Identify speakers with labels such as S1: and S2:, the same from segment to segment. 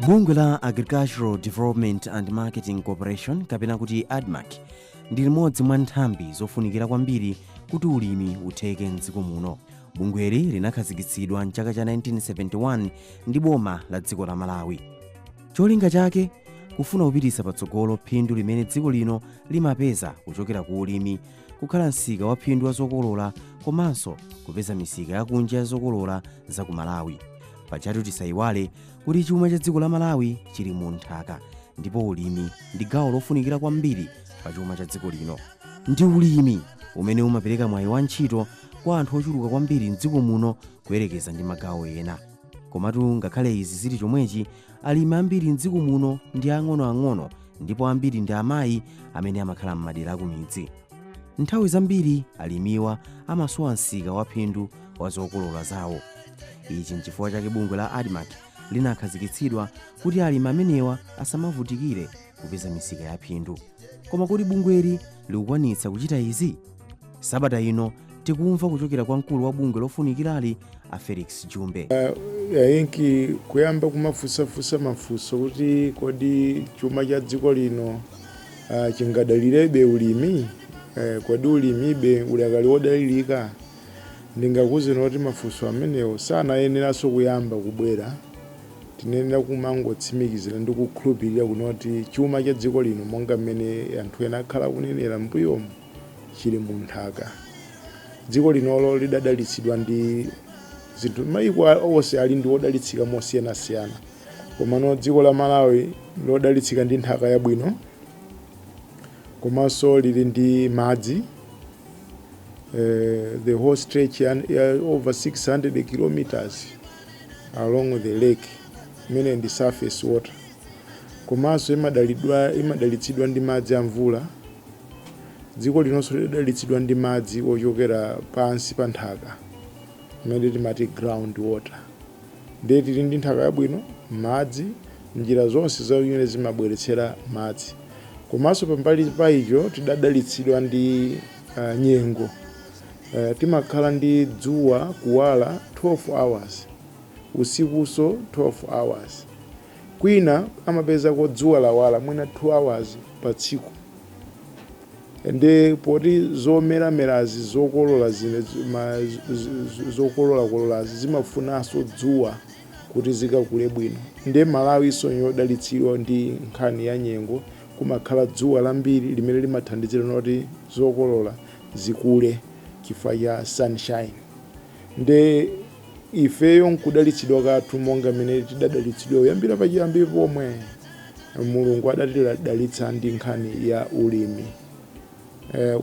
S1: Bungwe la Agricultural Development and Marketing Corporation kapena kuti ADMAC ndi limodzi mwa nthambi zofunikira kwambiri kuti ulimi utheke m'dziko muno. Bungweli linakhazikitsidwa m'chaka cha 1971 ndi boma la dziko la Malawi. Cholinga chake kufuna kupititsa patsogolo phindu limene dziko lino limapeza kuchokera ku ulimi, kukhala msika wa phindu wa zokolola komanso kupeza misika yakunja ya zokolola za ku Malawi. Pachatu tisayiwale kuti chuma cha dziko la Malawi chili mu nthaka, ndipo ulimi ndi gawo lofunikira kwambiri pa chuma cha dziko lino. Ndi ulimi umene umapereka mwayi wa ntchito kwa anthu ochuluka kwambiri m'dziko muno kuyerekeza ndi magawo ena. Komatu ngakhale izi zili chomwechi, alimi ambiri m'dziko muno ndi ang'onoang'ono, ndipo ambiri ndi amayi amene amakhala m'madera akumidzi. Nthawi zambiri alimiwa amasowa msika wa phindu wa zokolola zawo. Ichi n'chifukwa chake bungwe la ADMAC linakhazikitsidwa kuti alimi amenewa asamavutikire kupeza misika ya phindu. Koma kuti bungweli likukwanitsa kuchita izi? Sabata ino tikumva kuchokera kwa mkulu wa bungwe lofunikirali a Felix Jumbe.
S2: Inki kuyamba kumafusafusa mafunso kuti kodi chuma cha dziko lino chingadalirebe ulimi, kodi ulimibe ulakali wodalirika. Ndingakuze kuti mafunso amenewo sanayeneranso kuyamba kubwera. Tinenera kumangotsimikizira ndi kukhulupirira kuti chuma cha dziko lino monga mmene anthu ena akhala kunenera mbuyomu chili mu nthaka. Dziko linolo lidadalitsidwa ndi zinthu, mayiko onse ali ndi odalitsika mosiyanasiyana. Komano dziko la Malawi lodalitsika ndi nthaka yabwino, komanso lili ndi madzi. The whole stretch over 600 kilometers along the lake, mene ndi surface water. Komanso imadalitsidwa ndi madzi a mvula. Dziko linonso lidalitsidwa ndi madzi ochokera pansi pa nthaka, mene timati ground water. Ndiye tili ndi nthaka yabwino, madzi, njira zonse zimene zimabweretsera madzi. Komanso pambali pa icho tidadalitsidwa ndi nyengo. Timakhala ndi dzuwa kuwala 12 hours, usikuso 12 hours. Kwina amapeza ko dzuwa lawala mwina 2 hours pa tsiku. Ende poti zomeramerazi zokolola zine zokolola zimafunanso dzuwa kuti zikakule bwino. Nde Malawi sonyo dalitsidwa ndi nkhani ya nyengo, kumakhala dzuwa lambiri limene limathandizira kuti zokolola zikule chifukwa cha sunshine. Nde ifeyo nkudalitsidwa kathu monga mmene tidadalitsidwa kuyambira pachiyambi pomwe. Mulungu adatidalitsa ndi nkhani ya ulimi.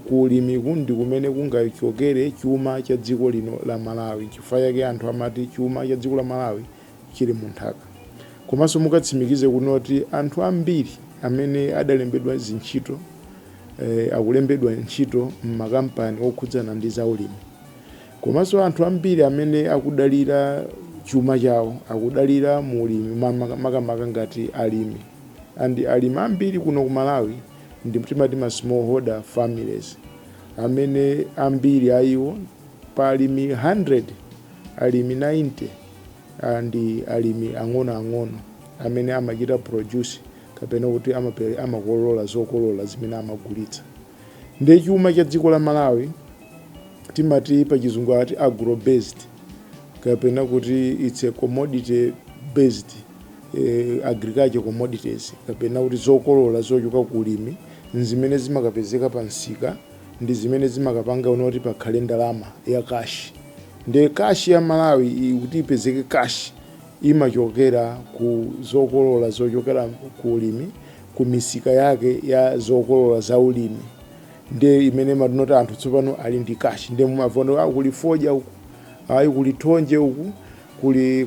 S2: Ku ulimi kundi kumene kungachokere chuma cha dziko lino la Malawi. Chifukwa chake anthu amati chuma cha dziko la Malawi chili mu nthaka. Komanso mukatsimikize kuti anthu ambiri amene adalembedwa zintchito akulembedwa ntchito m'makampani okhudzana ndi za ulimi. Komanso anthu ambiri amene akudalira chuma chawo akudalira mu ulimi, makamaka ngati alimi. Andi alimi ambiri kuno ku Malawi ndi timati smallholder families, amene ambiri ayiwo pa alimi 100 alimi 90 andi alimi ang'onoang'ono amene amachita produce kapena kuti amakolola zokolola zimene amagulitsa. Ndiye chuma cha dziko la Malawi timati pa chizungu ati agro based, kapena kuti it's a commodity based agriculture commodities, kapena kuti zokolola zochoka ku ulimi zimene zimakapezeka pa nsika ndi zimene zimakapanga kuti pakhale ndalama ya cash. Ndiye cash ya Malawi kuti ipezeke cash imachokera ku zokolola zochokera ku ulimi, ku misika yake ya zokolola za ulimi. nde imene matinoti anthu tsopano ali ndi kashi nde mumavono kuli foja uku ayi kuli thonje uku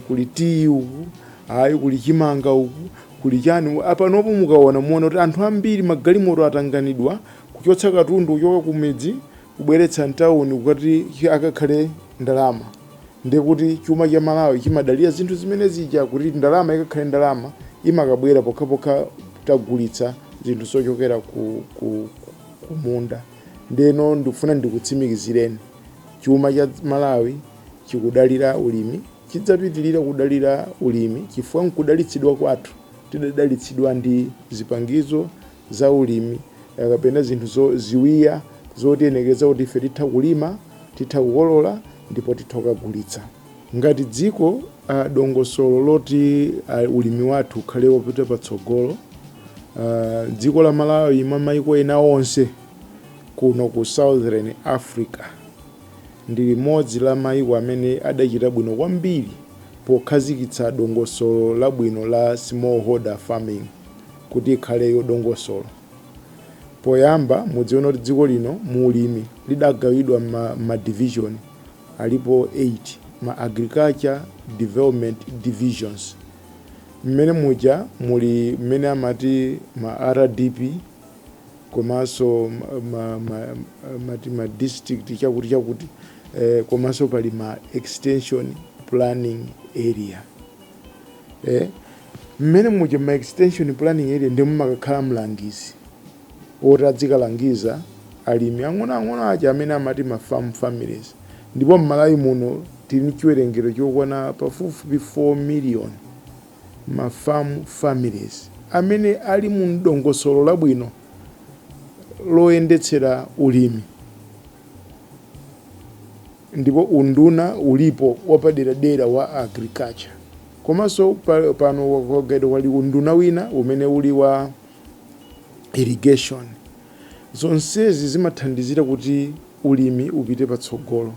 S2: kuli tii uku ayi kuli chimanga uku kuli chani apanopo mukaona muona kuti anthu ambiri magalimoto atanganidwa kuchotsa katundu kuchoka kumidzi kubweretsa mtawuni kuti akakhale ndalama nde kuti chuma cha Malawi chimadalira zinthu zimene zija kuti ndalama ikakhale ndalama imakabwera pokhapokha tagulitsa zinthu zochokera ku munda. Ndeno ndikufuna ndikutsimikizireni chuma cha Malawi chikudalira ulimi chidzapitirira kudalira ulimi chifukwa nkudalitsidwa kwathu tidadalitsidwa ndi zipangizo za ulimi kapena zinthu ziwiya zotiyenekeza kuti ife titha kulima titha kukolola ndipo titha kugulitsa. Ngati dziko dongosolo loti ulimi wathu ukhale wopita patsogolo, dziko la Malawi mwa mayiko ena onse kuno ku Southern Africa ndi limodzi la mayiko amene adachita bwino kwambiri pokhazikitsa dongosolo labwino la smallholder farming kuti ikhaleyo dongosolo. Poyamba mudziona kuti dziko lino mu ulimi lidagawidwa ma division alipo 8 ma agriculture development divisions mmene muja muli mmene amati ma RDP komanso ma district chakuti komanso pali ma extension planning area. Mmene muja ma extension planning area ndi mumakakhala mlangizi otadzikalangiza alimi ang'ono aja amene amati ma farm families. Ndipo m'Malawi muno tili chiwerengero chokwana pafupifupi 4 million ma farm families amene ali mu dongosolo labwino loyendetsera ulimi. Ndipo unduna ulipo wapaderadera wa agriculture. Komanso pano wakogedwa wali unduna wina umene uli wa irrigation. Zonsezi zimathandizira kuti ulimi upite patsogolo.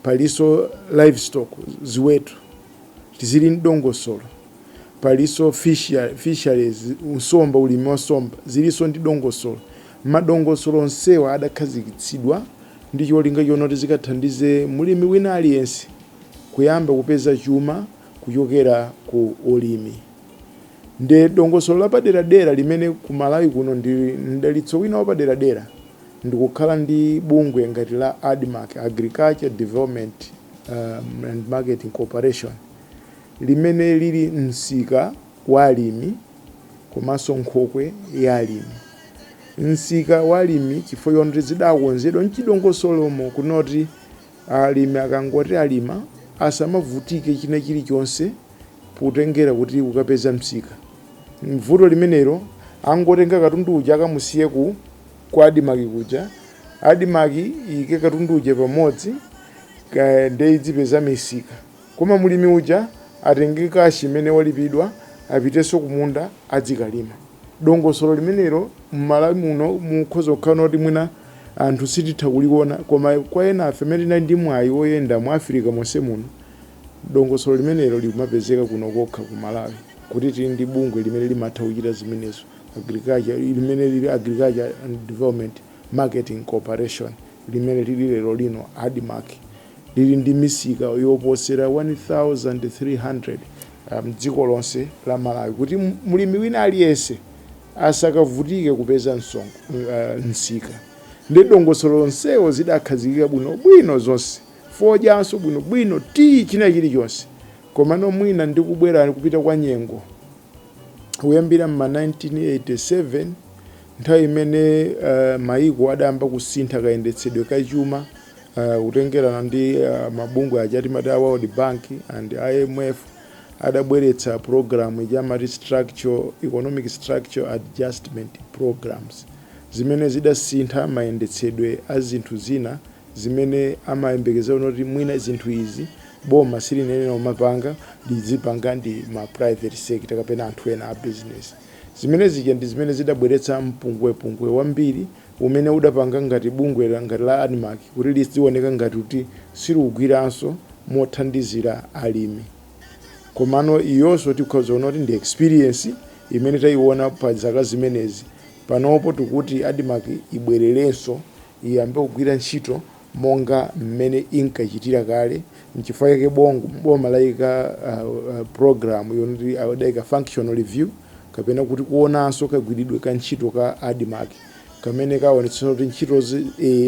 S2: Paliso livestock ziweto tizili ndongosolo. Paliso fisheries usomba ulimi wa somba ziliso ndi dongosolo. Madongosolo onsewa adakhazikitsidwa ndi cholinga chonoti zikathandize mulimi wina aliyense kuyamba kupeza chuma kuchokera ku ulimi. Nde dongosolo lapaderadera limene ku Malawi kuno ndi ndalitso wina wapaderadera ndikukhala ndi bungwe ngati la ADMAC, Agriculture Development and Marketing Corporation, limene lili msika wa alimi komanso nkhokwe ya alimi. Msika wa alimi chifukwa chonoti zidakonzedwa mchidongosolomo kunoti alimi akangoti alima asamavutike china chilichonse potengera kuti ukapeza msika. Mvuto limenelo angotenga katundu uja akamusiye ku ADMAC kuja, ADMAC ike katundu uja pamodzi nde idzipeza misika. Koma mulimi uja atenge kashi imene walipidwa apitenso kumunda adzikalima. Dongosolo limenelo m'Malawi muno mukhoza kukhala kuti mwina anthu sititha kuliona koma kwa ena afe amene ndi mwayi woyenda mu Africa monse muno dongosolo limenelo limapezeka kuno kokha ku Malawi kuti tili ndi bungwe limene limatha kuchita zimenezo. Agriculture limene lili Agriculture and Development Marketing Corporation limene lili lero lino ADMAC lili ndi misika yoposera 1300 mdziko lonse la Malawi kuti mulimi wina aliyense asakavutike kupeza msika. Ndi dongosolo lonsewo zidakhazikika bwino zonse fojanso bwino tii china chilichonse. Koma no mwina ndikubwera kupita kwa nyengo kuyambira ma 1987 nthawi imene mayiko adayamba kusintha kayendetsedwe kachuma kutengerana ndi mabungwe achati mati World Bank and IMF adabweretsa programu yamati economic structure adjustment programs zimene zidasintha mayendetsedwe a zinthu zina zimene amayembekeza kuti mwina zinthu izi boma silinene nomapanga lizipanga ndi ma private sector kapena anthu ena a business. Zimene zija ndi zimene zidabweretsa mpungwe wambiri umene udapanga ngati bungwe ngati la ADMAC kuti lizioneka ngati kuti silugwiranso mothandizira alimi. Komano iyonso tikhoza kuti ndi experience imene tayiona pa zaka zimenezi. Panopo tikuti ADMAC ibwererenso iyambe kugwira ntchito monga mmene inkachitira kale. N'chifukwa chake boma layika program yonoti adayika functional review kapena kuti kuonanso kagwiridwe ka ntchito ka ADMARC kamene kaonetsa kuti ntchito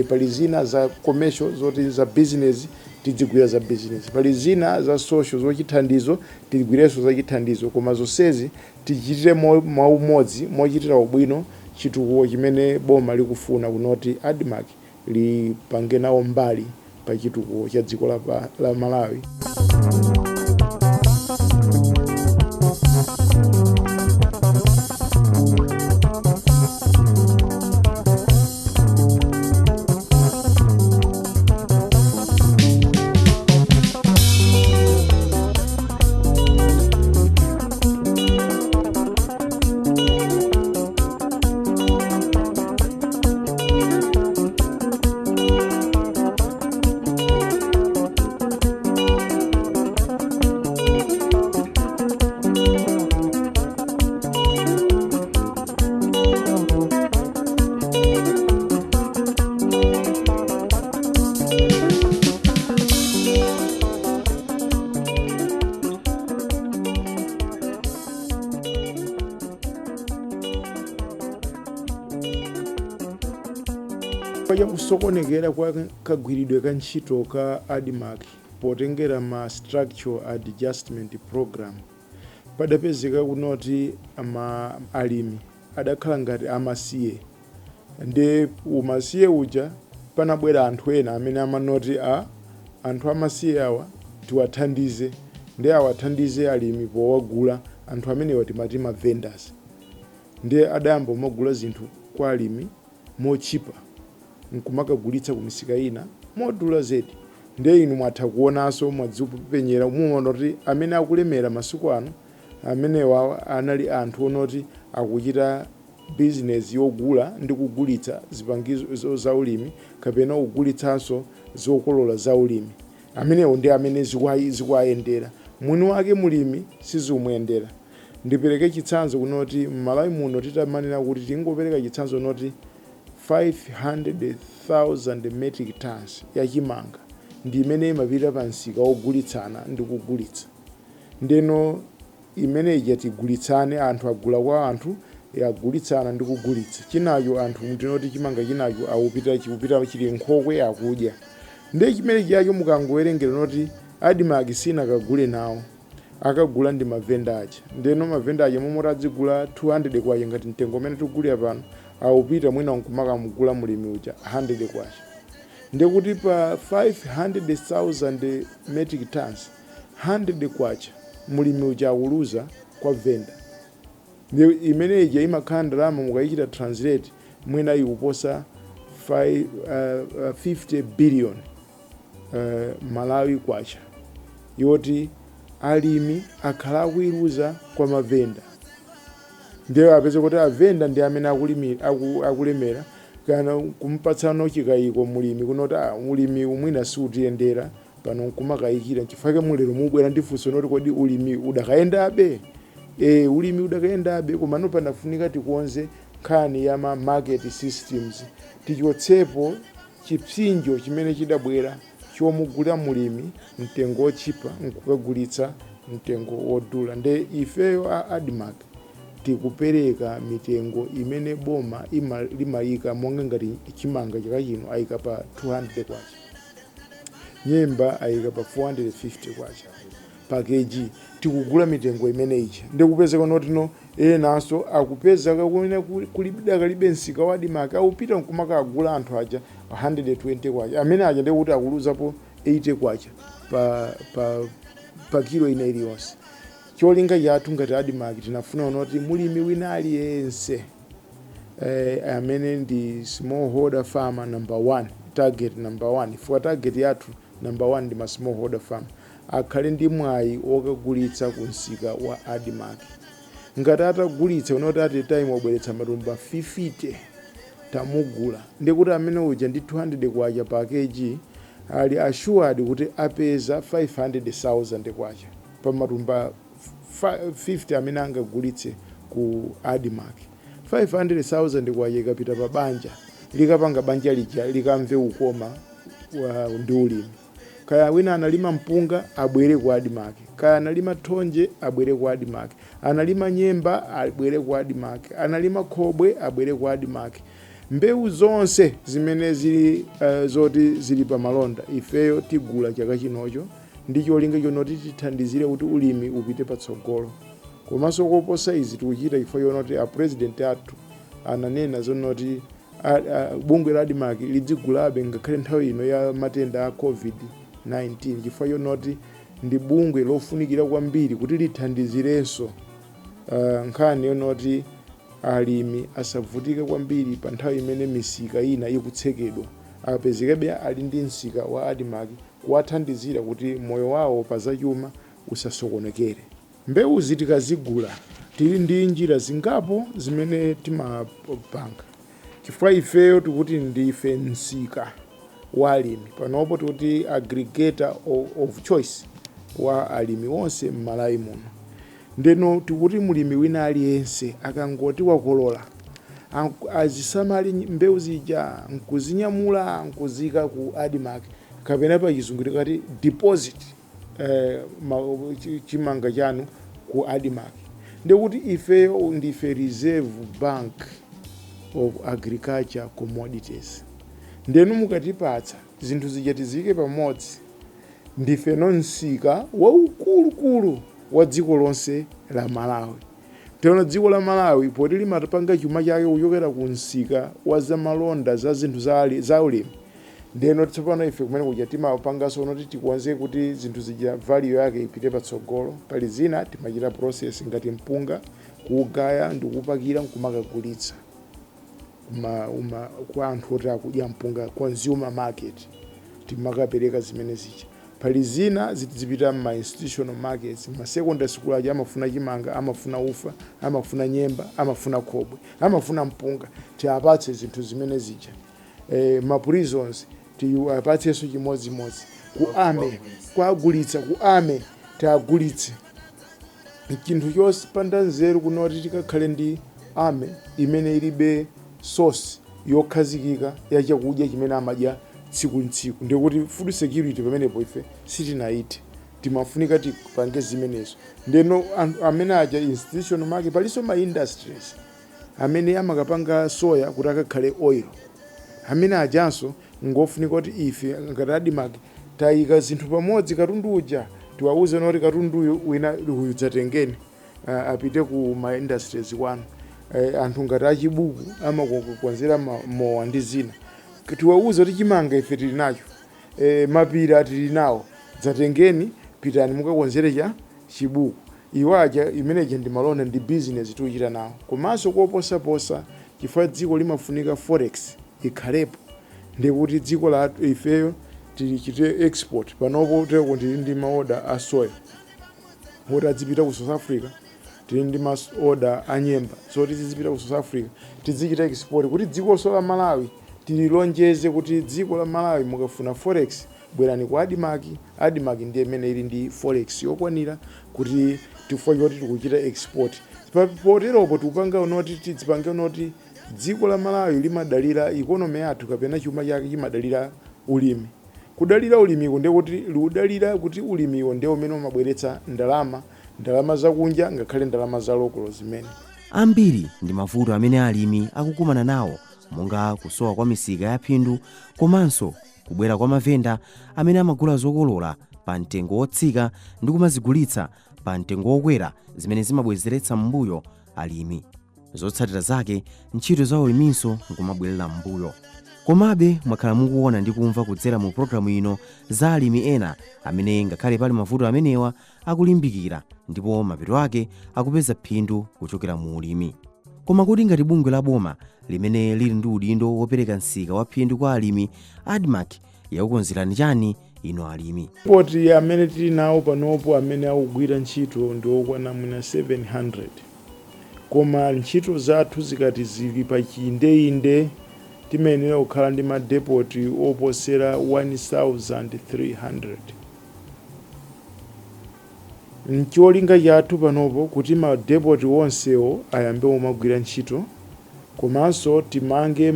S2: pali zina za commercial zoti za business tidzigwira za business, pali zina za social zochithandizo tigwirenso za chithandizo, koma zonsezi tichitire mwaumodzi mochitira ubwino chitukuko chimene boma likufuna kunoti ADMARC lipange nawo mbali pa chitukuko cha dziko la Malawi. Kwa kusokonekera kwa kagwiridwe ka ntchito ka ADMARC potengera ma structural adjustment program padapezeka kunoti alimi adakhala ngati amasiye, nde umasiye uja panabwera anthu ena amene amanoti anthu amasiye awa tiwathandize, nde awathandize alimi powagula anthu amene timati ma vendors, nde adayamba magula zinthu kwa alimi mochipa nkumakagulitsa kumisika ina modula zedi. Nde inu mwatha kuonanso mwadzipenyera muona kuti amene akulemera masiku ano amene wawa anali anthu onoti akuchita business yogula ndi kugulitsa zipangizo za ulimi kapena kugulitsanso zokolola za ulimi. Amenewo ndi amene zikuayendera, mwini wake mulimi sizimuyendera. Ndipereke chitsanzo kunoti m'Malawi muno titamanena kuti tingopereka chitsanzo noti 500,000 metric tons ya chimanga ndi imene imapita pa msika ogulitsana ndi kugulitsa. Ndeno imene ija tigulitsane, anthu agula kwa anthu yagulitsana ndi kugulitsa. Chinacho anthu mutinoti chimanga chinacho chikupita chili nkhokwe akudya. Nde chimene chacho mukangowerengera noti ADMARC sina kagule nawo, akagula ndi mavenda aja. Ndeno mavenda aja momwe adzigula 200 kwacha ngati mtengo umene tikugulira pano awupita mwina nkumakamugula mulimi uja 100 kwacha. Ndekuti pa 500,000 metric tons 100 kwacha mulimi uja akuluza kwa venda. Imene ija imakhala ndalama mukayichita translate mwina ikuposa 50 billion Malawi kwacha, yoti alimi akhala akuiluza kwa mavenda. Ndewe apeze kuti avenda ndi amene akulemera kana kumpatsano chikayiko mulimi kunoti ulimi umwina siutiyendera pano nkumakayikira. Chifukwa mulero mubwera ndi funso noti kodi ulimi udakayendabe? Ulimi udakayendabe, koma panafunika tikonze nkhani ya ma market systems, tichotsepo chipsinjo chimene chidabwera chomugula mulimi mtengo ochipa nkukagulitsa mtengo wodula. Nde ifeyo ADMARC tikupereka mitengo imene boma limayika monga ngati chimanga chakachino ayika pa 200 kwacha, nyemba ayika pa 450 kwacha pa kg. Tikugula mitengo imene ija. Ndikupezeka noti no naso akupeza kakuona kalibe msika wa ADMARC awupita nkumakagula anthu aja 120 kwacha, amene aja ndikuti akuluzapo 80 kwacha pa kilo ina iliyonse. Cholinga chathu ngati ADMARC tinafuna noti mulimi wina aliyense amene ndi smallholder farmer number 1, target number 1, for target yathu number 1 ndi ma smallholder farmer, akhale ndi mwayi okagulitsa ku msika wa ADMARC. Ngati atagulitsa unoti at a time wabweretsa matumba 50 tamugula, ndikuti amene uja ndi 200 kwacha pa kg ali assured kuti apeza 500,000 kwacha pa matumba 50 amene angagulitse ku ADMARC. 500,000 kwacha ikapita pa banja likapanga banja lija likamve ukoma ndi ulimi. Kaya wina analima mpunga abwere ku ADMAC, kaya analima thonje abwere ku ADMAC, analima nyemba abwere ku ADMAC, analima khobwe abwere ku ADMAC. Mbewu zonse zimene zili zoti zili pa malonda ifeyo tigula chaka chinocho ndi cholinga chonoti tithandizire kuti ulimi upite patsogolo. Komanso koposa izi tikuchita chifukwa chonoti a president athu ananena zonoti bungwe la ADMAC lidzigulabe ngakhale nthawi ino ya matenda a COVID-19 chifukwa chonoti ndi bungwe lofunikira kwambiri kuti lithandizirenso nkhani yonoti alimi asavutike kwambiri pa nthawi imene misika ina ikutsekedwa. Apezekabe ali ndi msika wa ADMAC kuwathandizira kuti moyo wawo pa zachuma usasokonekere. Mbewu zitikazigula tili ndi njira zingapo zimene timapanga. Chifukwa ifeyo tikuti ndife msika wa alimi, panopo tikuti aggregator of choice wa alimi wonse m'Malawi muno. Ndeno tikuti mulimi wina aliyense akangoti wakolola azisamali mbewu zija nkuzinyamula nkuzika ku ADMAC kapena pa chizungu tikati deposit chimanga chanu ku ADMAC. Ndekuti ifeyo ndife Reserve Bank of Agriculture Commodities. Ndenu mukatipatsa zinthu zija tizike pamodzi ndife nonsika waukulu wa dziko lonse la Malawi. Tena dziko la Malawi poti limapanga chuma chake kuchokera ku msika wa zamalonda za zinthu za ulimi. Ndeno tsopano ife kumene kuja timapanganso noti tikuwanze kuti zinthu zija value yake ipite patsogolo. Pali zina timachita process ngati mpunga kuugaya ndi kupakira nkumakagulitsa kwa anthu oti akudya mpunga consumer market timakapereka zimene zija. Pali zina zipita ma institutional markets, ma secondary school aja amafuna chimanga, amafuna ufa, amafuna nyemba, amafuna khobwe, amafuna mpunga, tiapatse zinthu zimene zija. Ma prisons tiapatsenso chimodzimodzi kuame kwagulitsa kuame tiagulitse. Chinthu chosapanda nzeru kunoti tikakhale ndi ame imene ilibe source yokhazikika ya chakudya chimene amadya tsiku ntsiku. Ndikuti food security pamenepo ife sitinaite, timafunika tipange zimenezo. Ndeno amene aja institutional market paliso ma industries amene amakapanga soya kuti akakhale oil. Amene ajanso ngofunika kuti ife ngati ADMAC tayika zinthu pamodzi katundu uja tiwauze noti katundu wina uyu dzatengeni apite ku ma industries kwanu. Anthu ngati achibuku amakonzera mowa ndi zina tiwauze kuti chimanga ife tili nacho, mapira tili nawo, dzatengeni pitani mukakonzere cha chibuku. Iwaja imeneja ndi malonda ndi business tiuchita nawo. Komanso koposaposa chifukwa dziko limafunika forex ikhalepo. Ndikuti dziko la ifeyo tilichite export panopo teko ndili ndi maoda a soya oti adzipita ku South Africa, tili ndi maoda a nyemba so tizipita ku South Africa tizichita export kuti dziko la Malawi tililonjeze kuti dziko la Malawi mukafuna forex bwerani ku ADMAC. ADMAC ndiye imene ili ndi forex yokwanira kuti tifike kuti tikuchita export. Poteropo tikupanga noti tidzipange noti dziko la Malawi limadalira economy yathu kapena chuma chake chimadalira ulimi. Kudalira ulimiwo ndekuti ludalira kuti ulimiwo ndiye umene umabweretsa ndalama zakunja ngakhale ndalama za local zimene.
S1: Ambiri ndi mavuto amene alimi akukumana nawo, monga kusowa kwa misika ya phindu komanso kubwera kwa mavenda amene amagula zokolola pa mtengo wotsika ndi kumazigulitsa pa mtengo wokwera, zimene zimabwezeretsa mbuyo alimi. Zotsatira zake ntchito za uliminso nkumabwerera mbuyo. Komabe mwakhala mukuona ndi kumva kudzera mu programu ino za alimi ena amene ngakhale pali mavuto amenewa akulimbikira ndipo mapeto ake akupeza phindu kuchokera mu ulimi. Koma kuti ngati bungwe la boma limene lili ndi udindo wopereka msika wa phindu kwa alimi, ADMAC yakukonzerani chani ino alimi?
S2: Poti amene tili nawo panopo amene akugwira ntchito ndi okwana mwina 700. Koma ntchito zathu zikati zili pa chiyindeinde timayenera kukhala ndi madepoti oposera 1300. Ncholinga chathu panopo kuti madepoti onsewo ayambe omagwira ntchito, komanso timange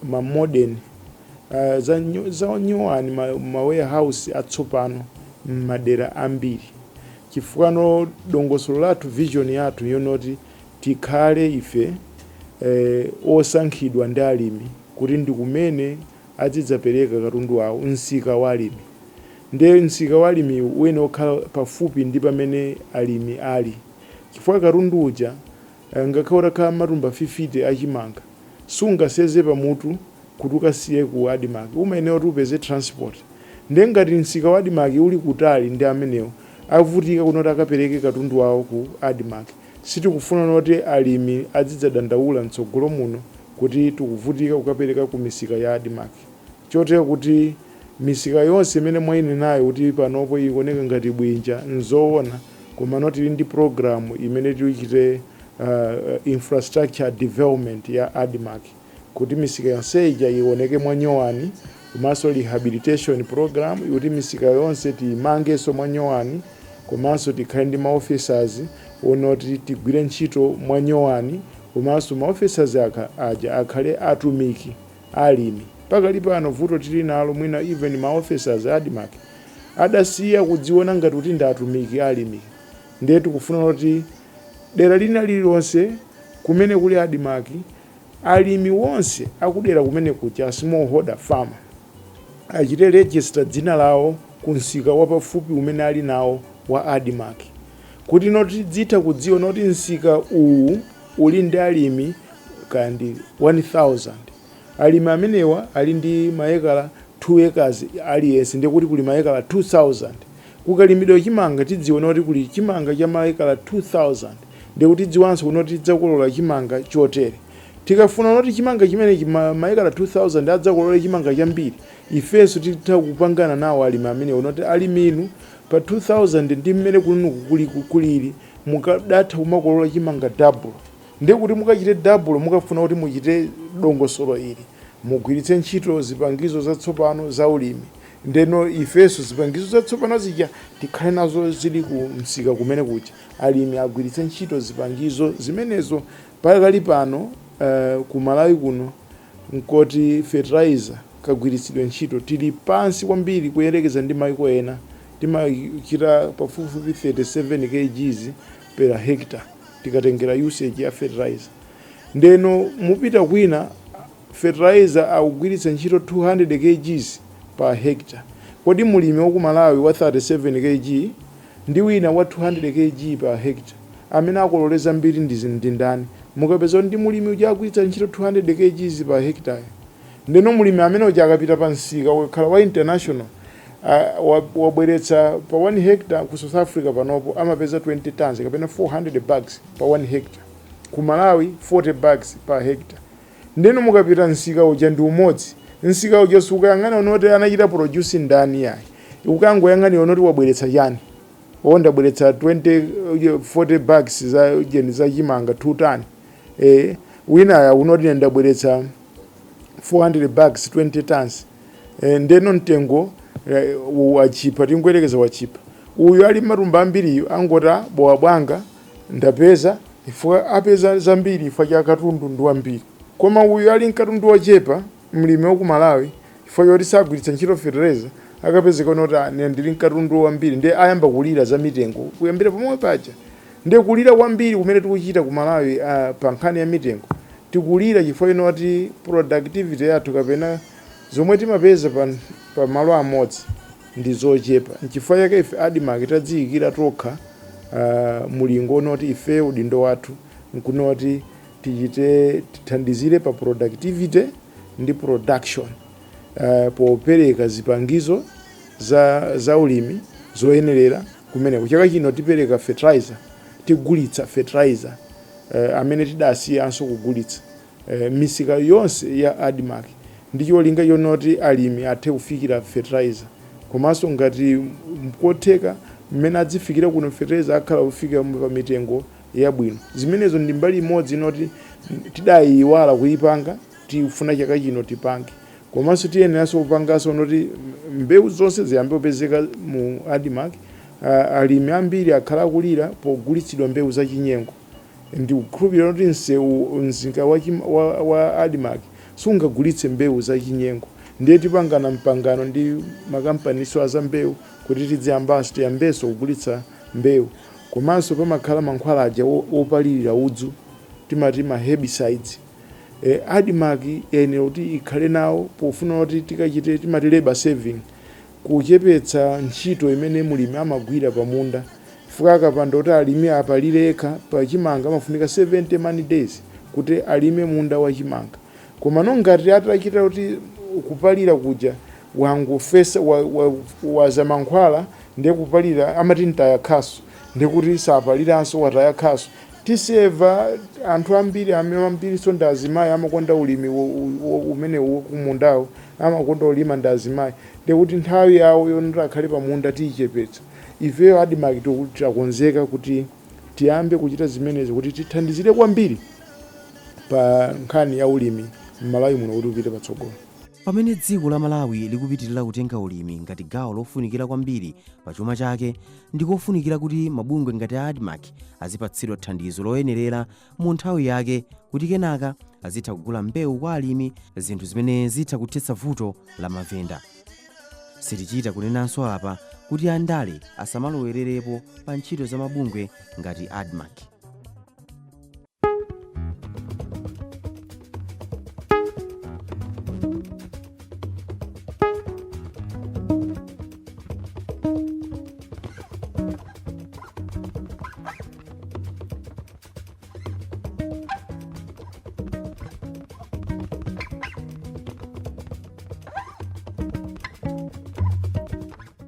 S2: ma modern za nyuwani ma warehouse atsopano m'madera ambiri chifukwa dongosolo lathu vision yathu yonoti tikhale ife osankhidwa ndi alimi kuti ndi kumene azidzapereka katundu wawo msika wa alimi ndiye msika wa alimi uyenera kukhala pafupi ndi pamene alimi ali chifukwa katundu uja ngakhale utakhala matumba 50 achimanga sungaseze pamutu kuti ukasiye ku Admark umayenera kuti upeze transport ndiye ngati msika wa Admark uli kutali ndi amenewo avutika kunoti akapereke katundu wawo ku Admark sitikufuna noti alimi azidzadandaula mtsogolo muno kuti tikuvutika kukapereka ku misika ya Admark chotero kuti misika yonse imene mwayine nayo kuti panopo ikuoneka ngati bwinja nzoona koma noti ndi program imene tichite infrastructure development ya Admark kuti misika yonse ija ioneke mwanyowani komanso rehabilitation program kuti misika yonse timangenso mwanyowani komanso tikhale ndi maofficers onoti tigwire ntchito mwanyowani komanso maofficers aja akhale atumiki alimi pakali pano vuto tili nalo mwina even maofficers Admark adasiya kudziona ngati kuti ndi atumiki alimi ndiye tikufuna kuti dera lina lililonse kumene kuli Admark alimi wonse akudera kumene kucha smallholder farmer achite register dzina lawo ku msika wapafupi umene ali nawo wa Admark kuti noti dzitha kudziwa noti msika uwu uli ndi alimi kandi 1000 alimi amenewa ali ndi maekala 2 acres aliyense ndiye kuti kuli maekala 2000 kukalimidwa chimanga tidziwe noti kuli chimanga cha maekala 2000 ndiye kuti dziwanso kunoti tidzakolola chimanga chotere tikafuna noti chimanga chimene maekala 2000 adzakolola chimanga chambiri ifenso titha kupangana nawo alimi amene unoti alimi inu pa 2000 ndi mmene kulili mukadatha kumakolola chimanga double ndiye kuti mukachite double mukafuna kuti muchite dongosolo ili mugwiritse ntchito zipangizo zatsopano za ulimi ndeno ifenso zipangizo zatsopano zija tikhale nazo zili ku msika kumene kucha alimi agwiritse ntchito zipangizo zimenezo pakali pano ku Malawi kuno nkoti fertilizer kagwiritsidwe ntchito tili pansi kwambiri kuyerekeza ndi maiko ena timachita pafupifupi 37 kgs per hectare tikatengera usage ya fertilizer ndeno mupita kwina fertilizer akugwiritsa ntchito 200 kgs per hectare kodi mulimi wa ku Malawi wa 37 kg ndi wina wa 200 kg per hectare amene akololeza mbiri ndi ndani mukapeza ndi mulimi uja agwiritsa ntchito 200 kg per hectare ndeno mulimi amene uja akapita pa msika wakhala wa international wabweretsa pa 1 hectare ku South Africa panopo amapeza 20 tons kapena 400 bags pa 1 hectare ku Malawi 40 bags per hectare ndeno mukapita msika uja ndi umodzi msika uja sukayang'ana unoti anachita produce ndani yayi ukangoyang'ana unoti wabweretsa yani ndabweretsa 40 bags za chimanga 2 ton wina unoti ndabweretsa 400 bags 20 tons ndeno mtengo wachipa tingoyerekeza wachipa uyu ali matumba ambiriyo angota bowa bwanga ndapeza ifwa apeza zambiri ifwa cha katundu ndi wambiri koma uyu ali katundu wachepa mlimi wa ku Malawi ifwa yoti sagwiritsa ntchito fertilizer akapezeka noti ndili katundu wambiri ndiye ayamba kulira za mitengo kuyambira pomwe paja ndiye kulira kwambiri kumene tikuchita ku Malawi pa nkhani ya mitengo tikulira chifukwa inoti productivity yathu kapena zomwe timapeza pa malo amodzi ndi zochepa nchifukwa chake ife Admark tadziyikira tokha mulingo unoti ife udindo wathu nkunoti tithandizire pa productivity ndi production popereka zipangizo za ulimi zoyenerera kumene chaka chino tipereka fertilizer tigulitsa fertilizer amene tidasiyanso kugulitsa misika yonse ya Admark ndicho linga yonoti alimi athe kufikira fertilizer komanso ngati mkotheka mmene adzifikira kuno fertilizer akhala kufika pa mitengo yabwino zimenezo ndi mbali imodzi inoti tidayiwala kuyipanga tifuna chaka chino tipange komanso tiyeneranso kupanganso noti mbewu zonse ziyambe kupezeka mu Admark alimi ambiri akhala kulira pogulitsidwa mbewu za chinyengo ndi kukhulupirira noti mzinda wa Admark sungagulitse mbewu za chinyengo. Ndiye tipangana mpangano ndi makampaniso za mbewu kuti tiziyambanso tiyambenso kugulitsa mbewu. Komanso pamakhala mankhwala aja opalirira udzu timati ma herbicides. ADMAC yenera kuti ikhale nawo pofuna kuti tikachite timati labor saving, kuchepetsa ntchito imene mulimi amagwira pamunda. Chifukwa akapanda kuti alimi apalire ekha pa chimanga amafunika 70 man days kuti alime munda wa chimanga. Koma ngati atachita kuti kupalira kuja wangofesa waza mankhwala ndiye kupalira amati ntaya khaso ndiye kuti sapaliranso wataya khaso. Tiseva anthu ambiri so ndi azimayi amakonda ulimi umene kumundawo amakonda ulima ndi azimayi, ndiye kuti nthawi yawo yonera akhale pamunda tiyichepetsa. Ifeyo ADMAC takonzeka kuti tiyambe kuchita zimenezi kuti tithandizire kwambiri pa nkhani ya ulimi m'Malawi muno kuti upite patsogolo.
S1: Pamene dziko la Malawi likupitirira kutenga ulimi ngati gawo lofunikira kwambiri pa chuma chake, ndikofunikira kuti mabungwe ngati ADMAC azipatsidwa thandizo loyenerera mu nthawi yake kuti kenaka azitha kugula mbewu kwa alimi, zinthu zimene zitha kuthetsa vuto la mavenda. Sitichita kunenanso apa kuti andale asamalowererepo pa ntchito za mabungwe ngati ADMAC.